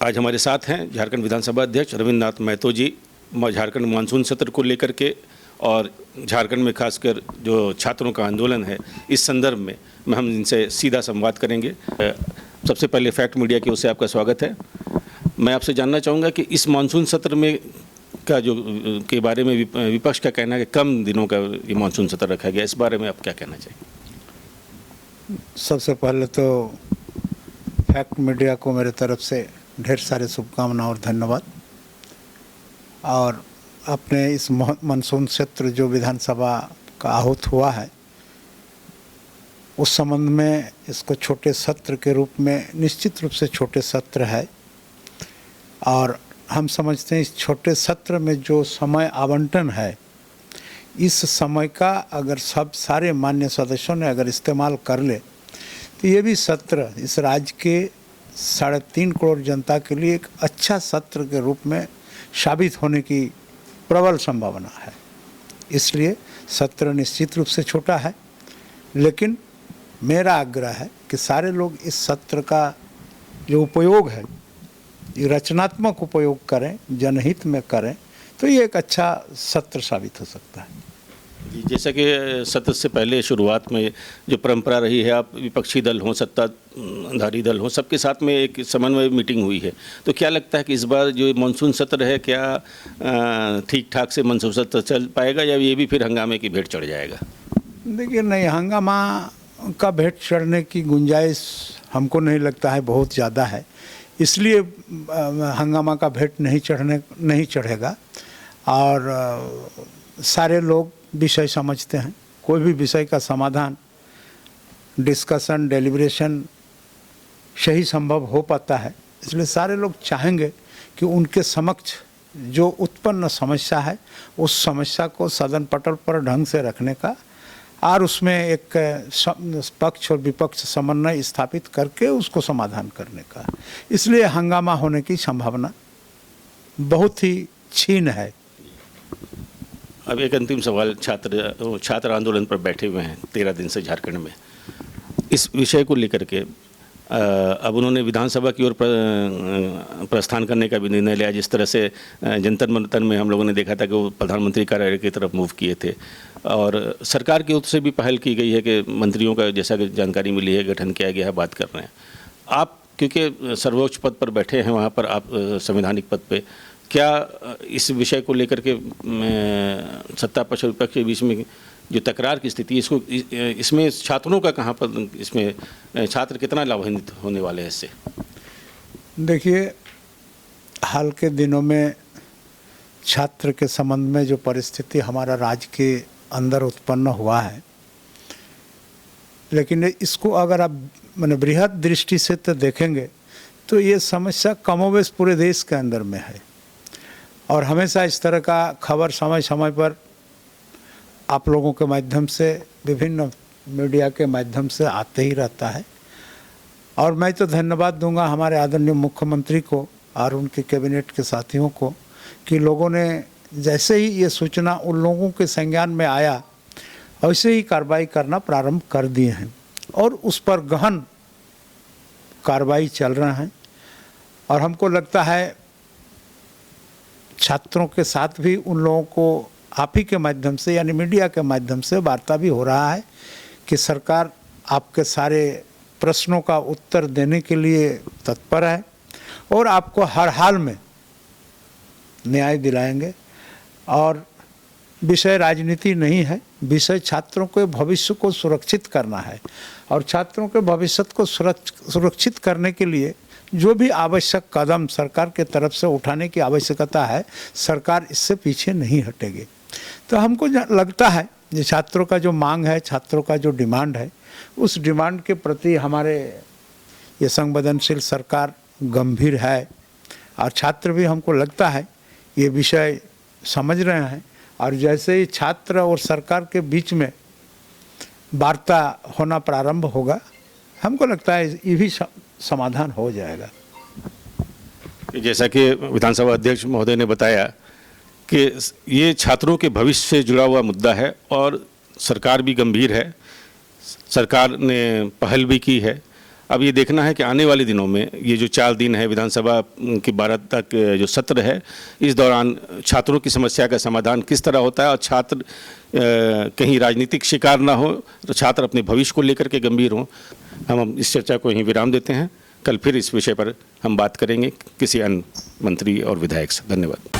आज हमारे साथ हैं झारखंड विधानसभा अध्यक्ष रविंद्र नाथ महतो जी। झारखंड मानसून सत्र को लेकर के और झारखंड में खासकर जो छात्रों का आंदोलन है, इस संदर्भ में हम इनसे सीधा संवाद करेंगे। सबसे पहले फैक्ट मीडिया की ओर से आपका स्वागत है। मैं आपसे जानना चाहूँगा कि इस मानसून सत्र में का जो के बारे में विपक्ष का कहना है कि कम दिनों का ये मानसून सत्र रखा गया, इस बारे में आप क्या कहना चाहिए? सबसे पहले तो फैक्ट मीडिया को मेरे तरफ से ढेर सारे शुभकामनाएं और धन्यवाद। और अपने इस मानसून सत्र जो विधानसभा का आहूत हुआ है, उस संबंध में इसको छोटे सत्र के रूप में निश्चित रूप से छोटे सत्र है। और हम समझते हैं इस छोटे सत्र में जो समय आवंटन है, इस समय का अगर सारे मान्य सदस्यों ने अगर इस्तेमाल कर ले तो ये भी सत्र इस राज्य के 3.5 करोड़ जनता के लिए एक अच्छा सत्र के रूप में साबित होने की प्रबल संभावना है। इसलिए सत्र निश्चित रूप से छोटा है, लेकिन मेरा आग्रह है कि सारे लोग इस सत्र का जो उपयोग है, ये रचनात्मक उपयोग करें, जनहित में करें, तो ये एक अच्छा सत्र साबित हो सकता है। जैसा कि सत्र से पहले शुरुआत में जो परंपरा रही है, आप विपक्षी दल हों, सत्ताधारी दल हों, सबके साथ में एक समन्वय मीटिंग हुई है, तो क्या लगता है कि इस बार जो मानसून सत्र है, क्या ठीक ठाक से मानसून सत्र चल पाएगा या ये भी फिर हंगामे की भेंट चढ़ जाएगा? देखिए, नहीं, हंगामा का भेंट चढ़ने की गुंजाइश हमको नहीं लगता है बहुत ज़्यादा है, इसलिए हंगामा का भेंट नहीं चढ़ेगा। और सारे लोग विषय समझते हैं, कोई भी विषय का समाधान डिस्कशन डेलिब्रेशन से ही संभव हो पाता है। इसलिए सारे लोग चाहेंगे कि उनके समक्ष जो उत्पन्न समस्या है, उस समस्या को सदन पटल पर ढंग से रखने का और उसमें एक पक्ष और विपक्ष समन्वय स्थापित करके उसको समाधान करने का। इसलिए हंगामा होने की संभावना बहुत ही क्षीण है। अब एक अंतिम सवाल, छात्र आंदोलन पर बैठे हुए हैं 13 दिन से झारखंड में, इस विषय को लेकर के अब उन्होंने विधानसभा की ओर प्रस्थान करने का भी निर्णय लिया। जिस तरह से जंतर मंतर में हम लोगों ने देखा था कि वो प्रधानमंत्री कार्यालय की तरफ मूव किए थे, और सरकार की ओर से भी पहल की गई है कि मंत्रियों का, जैसा कि जानकारी मिली है, गठन किया गया है, बात कर रहे हैं। आप क्योंकि सर्वोच्च पद पर बैठे हैं, वहाँ पर आप संवैधानिक पद पे, क्या इस विषय को लेकर के सत्ता पक्ष और विपक्ष के बीच में जो तकरार की स्थिति, इसमें छात्रों का कहाँ पर, इसमें छात्र कितना लाभान्वित होने वाले हैं इससे? देखिए, हाल के दिनों में छात्र के संबंध में जो परिस्थिति हमारा राज्य के अंदर उत्पन्न हुआ है, लेकिन इसको अगर आप बृहद दृष्टि से तो देखेंगे तो ये समस्या कमोबेश पूरे देश के अंदर में है। और हमेशा इस तरह का खबर समय समय पर आप लोगों के माध्यम से, विभिन्न मीडिया के माध्यम से आते ही रहता है। और मैं तो धन्यवाद दूंगा हमारे आदरणीय मुख्यमंत्री को और उनके कैबिनेट के साथियों को कि लोगों ने जैसे ही ये सूचना उन लोगों के संज्ञान में आया, वैसे ही कार्रवाई करना प्रारंभ कर दिए हैं और उस पर गहन कार्रवाई चल रहा है। और हमको लगता है छात्रों के साथ भी उन लोगों को आप ही के माध्यम से, यानी मीडिया के माध्यम से वार्ता भी हो रहा है कि सरकार आपके सारे प्रश्नों का उत्तर देने के लिए तत्पर है और आपको हर हाल में न्याय दिलाएंगे। और विषय राजनीति नहीं है, विषय छात्रों के भविष्य को सुरक्षित करना है। और छात्रों के भविष्य को सुरक्षित करने के लिए जो भी आवश्यक कदम सरकार के तरफ से उठाने की आवश्यकता है, सरकार इससे पीछे नहीं हटेगी। तो हमको लगता है कि छात्रों का जो मांग है, छात्रों का जो डिमांड है, उस डिमांड के प्रति हमारे ये संवेदनशील सरकार गंभीर है। और छात्र भी, हमको लगता है, ये विषय समझ रहे हैं। और जैसे ही छात्र और सरकार के बीच में वार्ता होना प्रारंभ होगा, हमको लगता है ये भी समाधान हो जाएगा। जैसा कि विधानसभा अध्यक्ष महोदय ने बताया कि ये छात्रों के भविष्य से जुड़ा हुआ मुद्दा है और सरकार भी गंभीर है, सरकार ने पहल भी की है अब ये देखना है कि आने वाले दिनों में ये जो 4 दिन है विधानसभा की 12 तक जो सत्र है, इस दौरान छात्रों की समस्या का समाधान किस तरह होता है और छात्र कहीं राजनीतिक शिकार ना हो, तो छात्र अपने भविष्य को लेकर के गंभीर हों। हम इस चर्चा को यहीं विराम देते हैं। कल फिर इस विषय पर हम बात करेंगे किसी अन्य मंत्री और विधायक से। धन्यवाद।